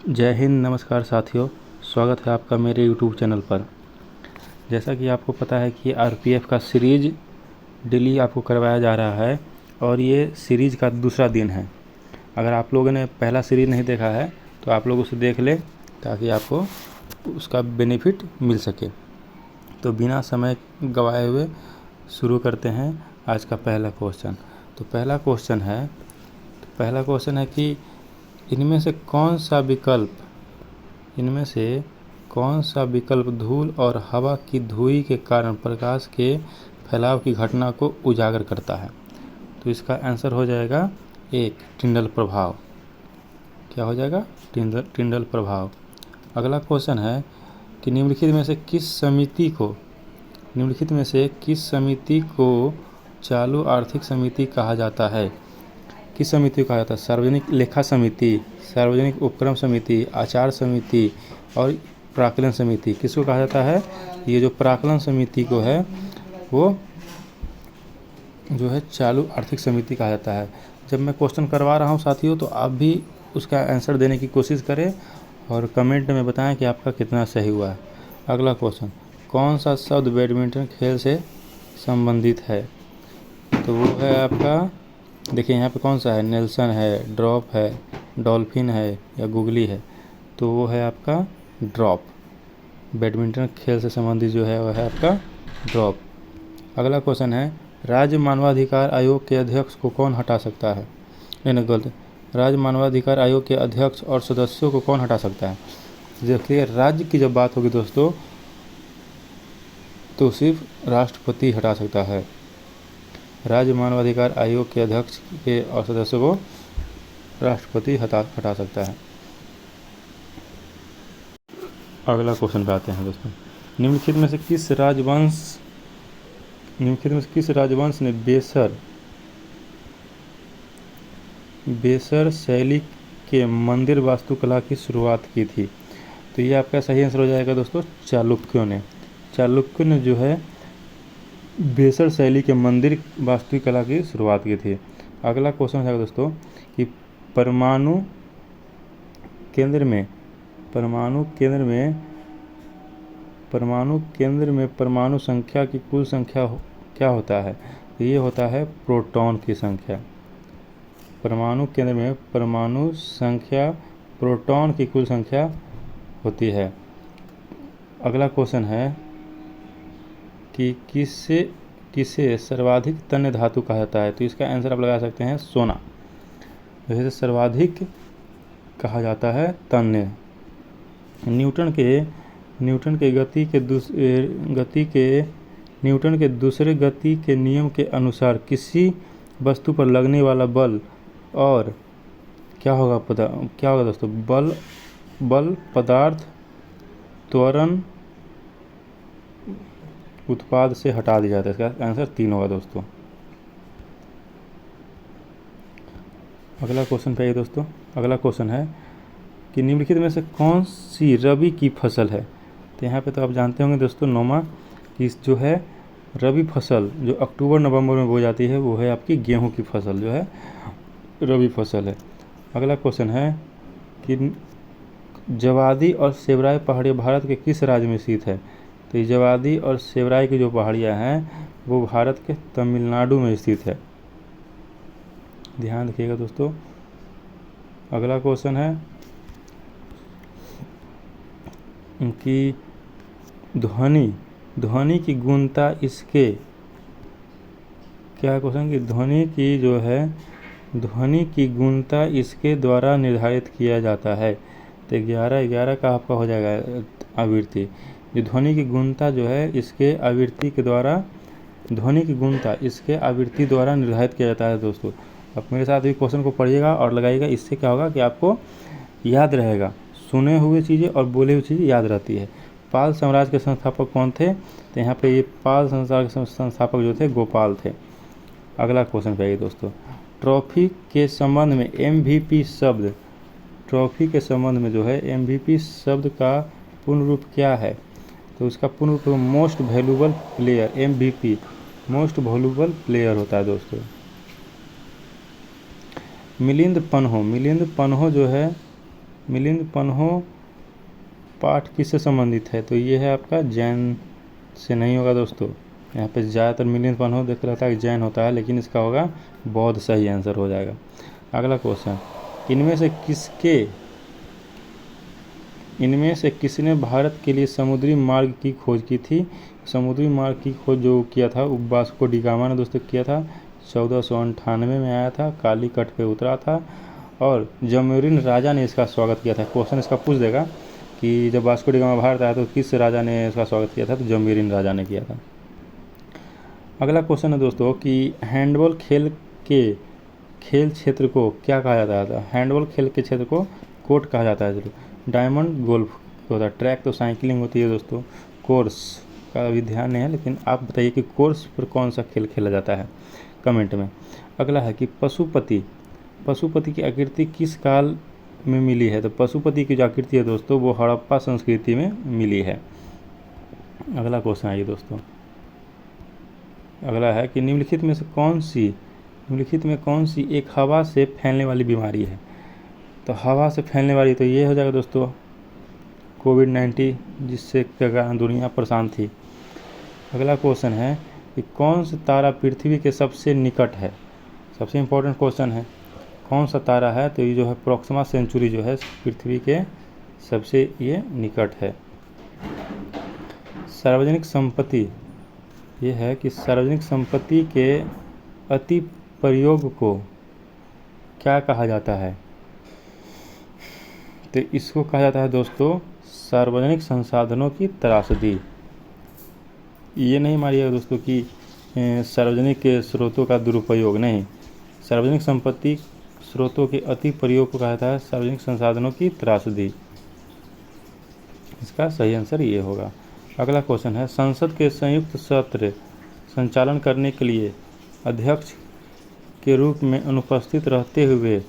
जय हिंद, नमस्कार साथियों। स्वागत है आपका मेरे यूट्यूब चैनल पर। जैसा कि आपको पता है कि आरपीएफ का सीरीज डेली आपको करवाया जा रहा है और ये सीरीज़ का दूसरा दिन है। अगर आप लोगों ने पहला सीरीज नहीं देखा है तो आप लोग उसे देख लें ताकि आपको उसका बेनिफिट मिल सके। तो बिना समय गवाए हुए शुरू करते हैं आज का पहला क्वेश्चन। तो पहला क्वेश्चन है कि इनमें से कौन सा विकल्प धूल और हवा की धुई के कारण प्रकाश के फैलाव की घटना को उजागर करता है। तो इसका आंसर हो जाएगा एक, टिंडल प्रभाव। क्या हो जाएगा? टिंडल प्रभाव। अगला क्वेश्चन है कि निम्नलिखित में से किस समिति को चालू आर्थिक समिति कहा जाता है? किस समिति को कहा जाता है? सार्वजनिक लेखा समिति, सार्वजनिक उपक्रम समिति, आचार समिति और प्राक्कलन समिति। किसको कहा जाता है? ये जो प्राक्कलन समिति को है वो जो है चालू आर्थिक समिति कहा जाता है। जब मैं क्वेश्चन करवा रहा हूँ साथियों, तो आप भी उसका आंसर देने की कोशिश करें और कमेंट में बताएं कि आपका कितना सही हुआ है। अगला क्वेश्चन, कौन सा शब्द बैडमिंटन खेल से संबंधित है? तो वो है आपका, देखिए यहाँ पे कौन सा है, नेल्सन है, ड्रॉप है, डॉल्फिन है या गुगली है? तो वो है आपका ड्रॉप। बैडमिंटन खेल से संबंधित जो है वो है आपका ड्रॉप। अगला क्वेश्चन है, राज्य मानवाधिकार आयोग के अध्यक्ष को कौन हटा सकता है? नहीं, गलत। राज्य मानवाधिकार आयोग के अध्यक्ष और सदस्यों को कौन हटा सकता है? देखिए, राज्य की जब बात होगी दोस्तों तो सिर्फ राष्ट्रपति हटा सकता है। राज्य मानवाधिकार आयोग के अध्यक्ष के और सदस्यों को राष्ट्रपति हटा सकता है। अगला क्वेश्चन पे आते हैं दोस्तों। निम्नलिखित में से किस राजवंश ने बेसर शैली के मंदिर वास्तुकला की शुरुआत की थी? तो ये आपका सही आंसर हो जाएगा दोस्तों, चालुक्यों ने जो है बेसर शैली के मंदिर वास्तुकला की शुरुआत की थी। अगला क्वेश्चन है दोस्तों कि परमाणु केंद्र में परमाणु संख्या की कुल संख्या क्या होता है? तो ये होता है प्रोटॉन की संख्या। परमाणु केंद्र में परमाणु संख्या प्रोटॉन की कुल संख्या होती है। अगला क्वेश्चन है कि किसे सर्वाधिक तन्य धातु कहा जाता है? तो इसका आंसर आप लगा सकते हैं सोना। जैसे सर्वाधिक कहा जाता है तन्य। न्यूटन के दूसरे गति के नियम के अनुसार किसी वस्तु पर लगने वाला बल और क्या होगा दोस्तों? बल पदार्थ त्वरण उत्पाद से हटा दिया जाता है। इसका आंसर 3 होगा दोस्तों। अगला क्वेश्चन पे आइए दोस्तों। अगला क्वेश्चन है कि निम्नलिखित में से कौन सी रबी की फसल है? तो यहाँ पे तो आप जानते होंगे दोस्तों, नोमा की जो है रबी फसल जो अक्टूबर नवंबर में बोई जाती है वो है आपकी गेहूं की फसल, जो है रबी फसल है। अगला क्वेश्चन है कि जवादी और सेवराय पहाड़ियाँ भारत के किस राज्य में स्थित है? तो ये जवादी और सेवराय की जो पहाड़ियाँ हैं वो भारत के तमिलनाडु में स्थित है। ध्यान रखिएगा दोस्तों। अगला क्वेश्चन है कि ध्वनि की गुणता इसके, क्या क्वेश्चन कि ध्वनि की गुणता इसके द्वारा निर्धारित किया जाता है? तो 11 का आपका हो जाएगा आवृत्ति। जो ध्वनि की गुणता जो है इसके आवृत्ति द्वारा निर्धारित किया जाता है दोस्तों। आप मेरे साथ भी क्वेश्चन को पढ़िएगा और लगाइएगा। इससे क्या होगा कि आपको याद रहेगा, सुने हुए चीज़ें और बोले हुए चीज़ें याद रहती है। पाल साम्राज्य के संस्थापक कौन थे? तो यहाँ पे ये पाल साम्राज्य के संस्थापक जो थे गोपाल थे। अगला क्वेश्चन पे आइए दोस्तों। ट्रॉफी के संबंध में MVP शब्द का पूर्ण रूप क्या है? तो उसका पूर्ण रूप most valuable player, MVP most valuable player होता है दोस्तों। मिलिंद पन्हो जो है मिलिंद पन्हो पाठ किससे संबंधित है? तो ये है आपका जैन से नहीं होगा दोस्तों। यहाँ पे ज़्यादातर मिलिंद पन्हो देख रहता है कि जैन होता है, लेकिन इसका होगा बौद्ध, सही आंसर हो जाएगा। अगला क्वेश्चन, इनमें से किसने भारत के लिए समुद्री मार्ग की खोज की थी? समुद्री मार्ग की खोज जो किया था वो वास्को डी गामा ने दोस्तों किया था। 1498 में आया था, कालीकट पे उतरा था और जमोरिन राजा ने इसका स्वागत किया था। क्वेश्चन इसका पूछ देगा कि जब वास्को डी गामा भारत आया तो किस राजा ने इसका स्वागत किया था? तो जमोरिन राजा ने किया था। अगला क्वेश्चन है दोस्तों कि हैंडबॉल खेल क्षेत्र को क्या कहा जाता है? हैंडबॉल खेल के क्षेत्र को कोर्ट कहा जाता है। डायमंड गोल्फ होता है, ट्रैक तो साइकिलिंग होती है दोस्तों, कोर्स का अभी ध्यान नहीं है, लेकिन आप बताइए कि कोर्स पर कौन सा खेल खेला जाता है कमेंट में। अगला है कि पशुपति की आकृति किस काल में मिली है? तो पशुपति की जो आकृति है दोस्तों वो हड़प्पा संस्कृति में मिली है। अगला क्वेश्चन आइए दोस्तों, अगला है कि निम्नलिखित में कौन सी एक हवा से फैलने वाली बीमारी है? तो हवा से फैलने वाली तो ये हो जाएगा दोस्तों कोविड-19, जिससे कारण दुनिया परेशान थी। अगला क्वेश्चन है कि कौन सा तारा पृथ्वी के सबसे निकट है? सबसे इम्पोर्टेंट क्वेश्चन है, कौन सा तारा है? तो ये जो है प्रोक्सिमा सेंचुरी जो है पृथ्वी के सबसे ये निकट है। सार्वजनिक संपत्ति, ये है कि सार्वजनिक संपत्ति के अति प्रयोग को क्या कहा जाता है? तो इसको कहा जाता है दोस्तों सार्वजनिक संसाधनों की त्रासदी। ये नहीं मानिएगा दोस्तों कि सार्वजनिक के स्रोतों का दुरुपयोग, नहीं, सार्वजनिक संपत्ति स्रोतों के अति प्रयोग को कहा जाता है सार्वजनिक संसाधनों की त्रासदी। इसका सही आंसर ये होगा। अगला क्वेश्चन है, संसद के संयुक्त सत्र संचालन करने के लिए अध्यक्ष के रूप में अनुपस्थित रहते हुए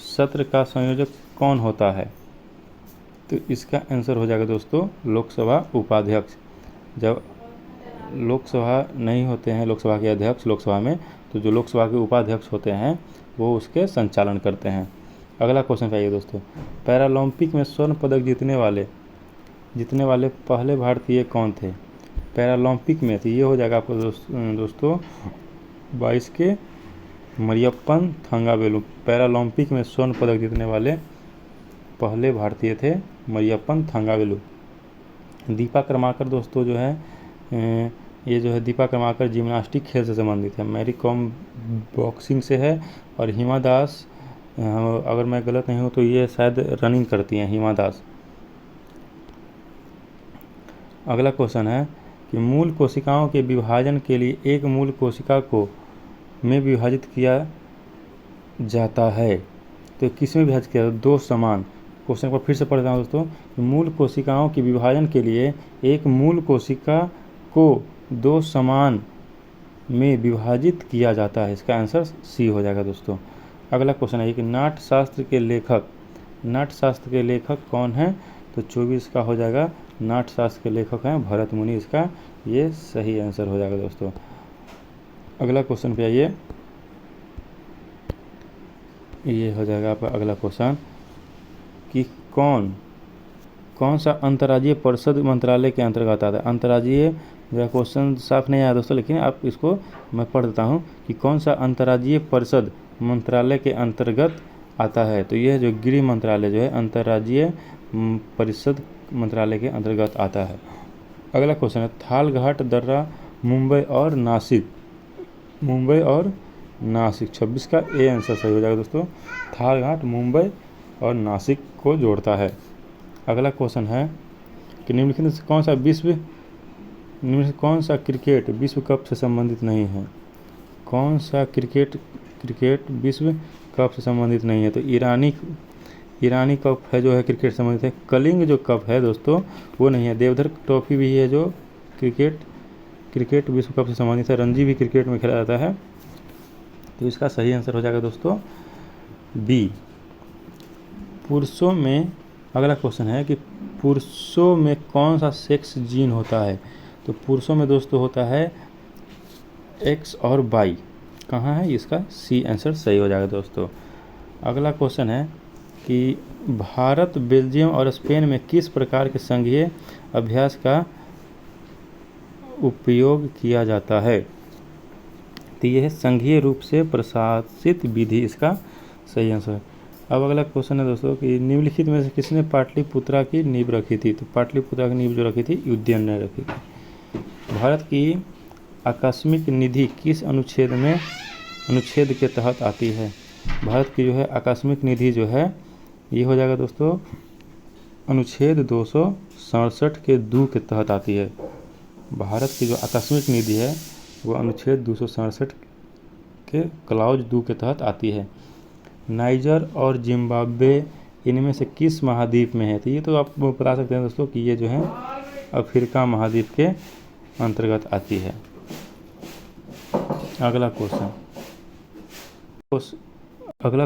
सत्र का संयोजक कौन होता है? तो इसका आंसर हो जाएगा दोस्तों लोकसभा उपाध्यक्ष। जब लोकसभा नहीं होते हैं, लोकसभा के अध्यक्ष लोकसभा में, तो जो लोकसभा के उपाध्यक्ष होते हैं वो उसके संचालन करते हैं। अगला क्वेश्चन आइए दोस्तों, पैरालंपिक में स्वर्ण पदक जीतने वाले पहले भारतीय कौन थे? पैरालंपिक में तो ये हो जाएगा आपको दोस्तों 22 के मरियप्पन थंगावेलु। पैरालंपिक में स्वर्ण पदक जीतने वाले पहले भारतीय थे मरियप्पन थंगावेलु। दीपा कर्माकर दोस्तों जो है ये जो है दीपा कर्माकर जिम्नास्टिक खेल से संबंधित है। मैरी कॉम बॉक्सिंग से है और हिमा दास, अगर मैं गलत नहीं हूँ तो ये शायद रनिंग करती हैं हिमा दास। अगला क्वेश्चन है कि मूल कोशिकाओं के विभाजन के लिए एक मूल कोशिका को में विभाजित किया जाता है, तो किस में विभाजित किया? दो समान। क्वेश्चन को फिर से पढ़ता हूँ दोस्तों कि मूल कोशिकाओं के विभाजन के लिए एक मूल कोशिका को दो समान में विभाजित किया जाता है। इसका आंसर सी हो जाएगा दोस्तों। अगला क्वेश्चन है कि नाट्यशास्त्र के लेखक कौन है? तो 24 का हो जाएगा नाट्यशास्त्र के लेखक हैं भरत मुनि। इसका ये सही आंसर हो जाएगा दोस्तों। अगला क्वेश्चन पे आइए, ये हो जाएगा आपका अगला क्वेश्चन कि कौन सा अंतर्राज्यीय परिषद मंत्रालय के अंतर्गत आता है? अंतर्राज्यीय जो क्वेश्चन साफ नहीं आया दोस्तों, लेकिन आप इसको मैं पढ़ देता हूँ कि कौन सा अंतर्राज्यीय परिषद मंत्रालय के अंतर्गत आता है? तो यह जो गृह मंत्रालय जो है अंतर्राज्यीय परिषद मंत्रालय के अंतर्गत आता है। अगला क्वेश्चन है, थालघाट दर्रा मुंबई और नासिक 26 का ए आंसर सही हो जाएगा दोस्तों। थालघाट मुंबई और नासिक को जोड़ता है। अगला क्वेश्चन है कि निम्नलिखित में कौन सा क्रिकेट विश्व कप से संबंधित नहीं है? कौन सा क्रिकेट विश्व कप से संबंधित नहीं है? तो ईरानी कप है जो है क्रिकेट संबंधित है। कलिंग जो कप है दोस्तों वो नहीं है। देवधर ट्रॉफी भी है जो क्रिकेट विश्व कप से संबंधित है। रणजी भी क्रिकेट में खेला जाता है, तो इसका सही आंसर हो जाएगा दोस्तों बी। पुरुषों में अगला क्वेश्चन है कि पुरुषों में कौन सा सेक्स जीन होता है? तो पुरुषों में दोस्तों होता है एक्स और वाई। कहाँ है? इसका सी आंसर सही हो जाएगा दोस्तों। अगला क्वेश्चन है कि भारत, बेल्जियम और स्पेन में किस प्रकार के संघीय अभ्यास का उपयोग किया जाता है? तो यह है संघीय रूप से प्रशासित विधि, इसका सही आंसर है। अब अगला क्वेश्चन है दोस्तों कि निम्नलिखित में से किसने पाटलिपुत्रा की नींव रखी थी? तो पाटलिपुत्रा की नींव जो रखी थी युधिष्ठिर ने रखी थी। भारत की आकस्मिक निधि किस अनुच्छेद के तहत आती है? भारत की जो है आकस्मिक निधि जो है ये हो जाएगा दोस्तों अनुच्छेद 267 के 2 के तहत आती है। भारत की जो आकस्मिक निधि है वो अनुच्छेद 267 के क्लाउज 2 के तहत आती है। नाइजर और जिम्बाब्वे इनमें से किस महाद्वीप में है? तो ये तो आप बता सकते हैं दोस्तों कि ये जो है अफ्रीका महाद्वीप के अंतर्गत आती है। अगला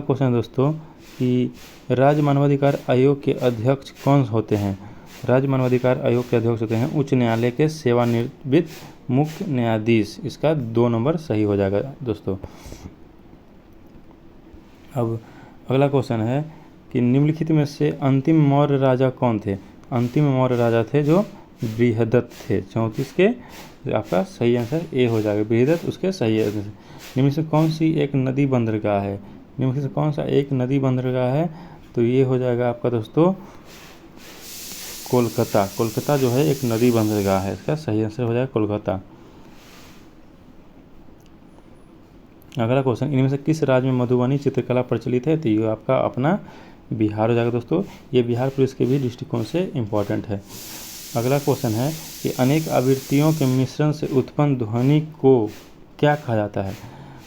क्वेश्चन दोस्तों कि राज्य मानवाधिकार आयोग के अध्यक्ष कौन होते हैं? राज्य मानवाधिकार आयोग के अध्यक्ष होते हैं उच्च न्यायालय के सेवानिवृत्त मुख्य न्यायाधीश। इसका 2 नंबर सही हो जाएगा दोस्तों। अब अगला क्वेश्चन है कि निम्नलिखित में से अंतिम मौर्य राजा कौन थे? अंतिम मौर्य राजा थे जो बृहदत्त थे। 34 के आपका सही आंसर ए हो जाएगा, बृहदत्त उसके सही आंसर। निम्न से कौन सी एक नदी बंदरगाह है? निम्न से कौन सा एक नदी बंदरगाह है? तो ये हो जाएगा आपका दोस्तों कोलकाता। कोलकाता जो है एक नदी बंदरगाह है, इसका सही आंसर हो जाएगा कोलकाता। अगला क्वेश्चन, इनमें से किस राज्य में मधुबनी चित्रकला प्रचलित है? तो ये आपका अपना बिहार हो जाएगा दोस्तों। ये बिहार पुलिस के भी दृष्टिकोण से इम्पोर्टेंट है। अगला क्वेश्चन है कि अनेक आवृत्तियों के मिश्रण से उत्पन्न ध्वनि को क्या कहा जाता है?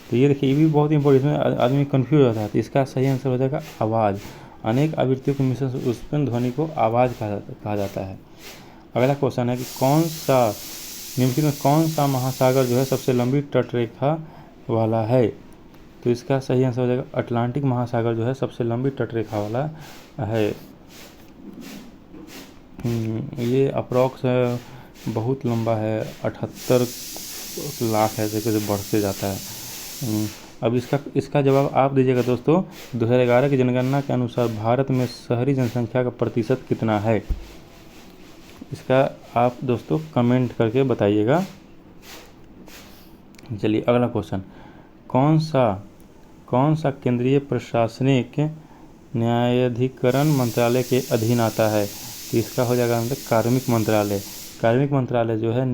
तो ये देखिए ये भी बहुत इंपॉर्टेंट, इसमें आदमी कन्फ्यूज हो जाता है। तो इसका सही आंसर हो जाएगा आवाज़। अनेक आवृत्तियों के मिश्रण से उत्पन्न ध्वनि को आवाज़ कहा जाता है। अगला क्वेश्चन है कि निम्नलिखित में कौन सा महासागर जो है सबसे लंबी तटरेखा वाला है? तो इसका सही आंसर हो जाएगा अटलांटिक महासागर जो है सबसे लंबी तटरेखा वाला है। ये अप्रॉक्स बहुत लंबा है, 78 लाख ऐसे कैसे बढ़ते जाता है। अब इसका जवाब आप दीजिएगा दोस्तों। 2011 की जनगणना के अनुसार भारत में शहरी जनसंख्या का प्रतिशत कितना है? इसका आप दोस्तों कमेंट करके बताइएगा। चलिए अगला क्वेश्चन, कौन सा केंद्रीय प्रशासनिक न्यायाधिकरण मंत्रालय के अधीन आता है? तो इसका हो जाएगा मतलब कार्मिक मंत्रालय। कार्मिक मंत्रालय जो है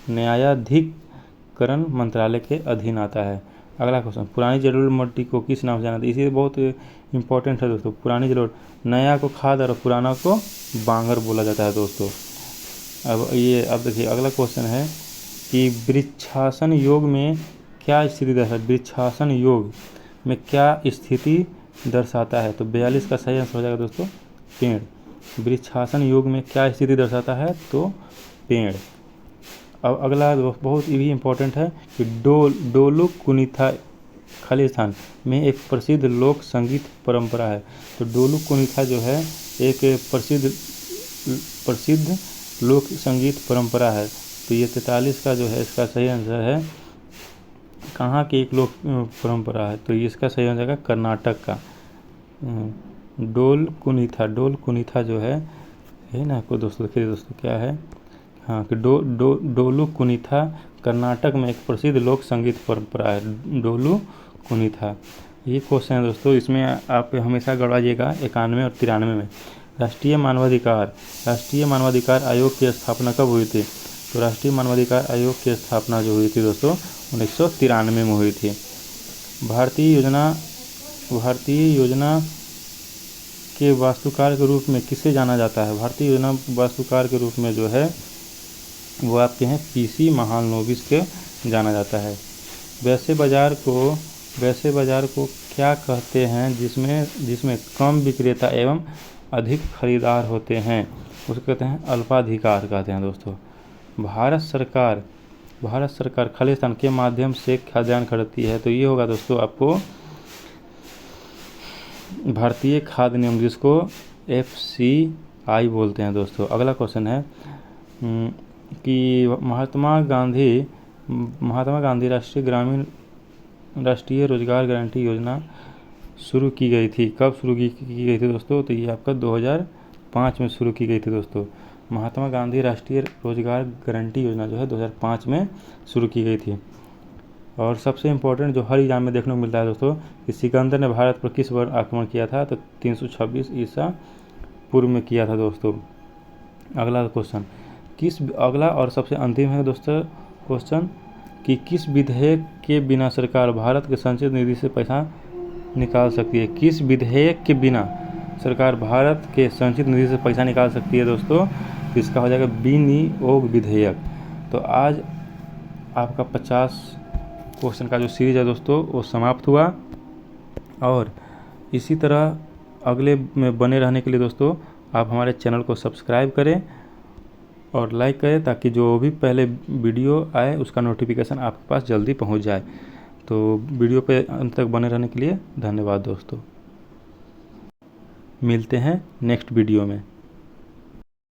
न्यायाधिकरण मंत्रालय के अधीन आता है। अगला क्वेश्चन, पुरानी जलोढ़ मिट्टी को किस नाम से जाना जाता है? इसी बहुत इंपॉर्टेंट है दोस्तों। पुरानी जलोढ़, नया को खाद और पुराना को बांगर बोला जाता है दोस्तों। अब देखिए अगला क्वेश्चन है कि वृक्षासन योग में क्या स्थिति दर्शाता है? वृक्षासन योग में क्या स्थिति दर्शाता है? तो 42 का सही आंसर हो जाएगा दोस्तों पेड़। वृक्षासन योग में क्या स्थिति दर्शाता है? तो पेड़। अब अगला बहुत ही इम्पोर्टेंट है कि डोलू कुनीथा खालिस्तान में एक प्रसिद्ध लोक संगीत परंपरा है। तो डोलू कुनीथा जो है एक प्रसिद्ध लोक संगीत परंपरा है। तो ये 43 का जो है इसका सही आंसर है कहाँ की एक लोक परंपरा है? तो इसका सही हो जाएगा कर्नाटक का। डोल कुनीथा जो है ना आपको दोस्तों, देखिए दोस्तों क्या है, हाँ कि डोलू कुनीथा कर्नाटक में एक प्रसिद्ध लोक संगीत परंपरा है, डोलू कुनीथा। ये क्वेश्चन है दोस्तों, इसमें आप हमेशा गड़वाइएगा 91 और 93 में। राष्ट्रीय मानवाधिकार आयोग की स्थापना कब हुई थी? तो राष्ट्रीय मानवाधिकार आयोग की स्थापना जो हुई थी दोस्तों 1993 में हुई थी। भारतीय योजना के वास्तुकार के रूप में किसे जाना जाता है? भारतीय योजना वास्तुकार के रूप में जो है वो आपके हैं पीसी महालनोबिस के जाना जाता है। वैसे बाजार को क्या कहते हैं जिसमें कम विक्रेता एवं अधिक खरीदार होते हैं? उसको कहते हैं अल्पाधिकार कहते हैं दोस्तों। भारत सरकार खालिस्तान के माध्यम से खाद्यान्न खरीदती है। तो ये होगा दोस्तों आपको भारतीय खाद्य निगम, जिसको FCI बोलते हैं दोस्तों। अगला क्वेश्चन है कि महात्मा गांधी राष्ट्रीय रोजगार गारंटी योजना शुरू की गई थी? कब शुरू की गई थी दोस्तों? तो ये आपका 2005 में शुरू की गई थी दोस्तों। महात्मा गांधी राष्ट्रीय रोजगार गारंटी योजना जो है 2005 में शुरू की गई थी। और सबसे इम्पोर्टेंट जो हर एग्जाम में देखने को मिलता है दोस्तों कि सिकंदर ने भारत पर किस वर्ष आक्रमण किया था? तो 326 ईसा पूर्व में किया था दोस्तों। अगला क्वेश्चन अगला और सबसे अंतिम है दोस्तों क्वेश्चन कि किस विधेयक के बिना सरकार भारत के संचित निधि से पैसा निकाल सकती है? किस विधेयक के बिना सरकार भारत के संचित निधि से पैसा निकाल सकती है दोस्तों? तो इसका हो जाएगा विनियोग विधेयक। तो आज आपका 50 क्वेश्चन का जो सीरीज है दोस्तों वो समाप्त हुआ। और इसी तरह अगले में बने रहने के लिए दोस्तों आप हमारे चैनल को सब्सक्राइब करें और लाइक करें ताकि जो भी पहले वीडियो आए उसका नोटिफिकेशन आपके पास जल्दी पहुंच जाए। तो वीडियो पे अंत तक बने रहने के लिए धन्यवाद दोस्तों। मिलते हैं नेक्स्ट वीडियो में।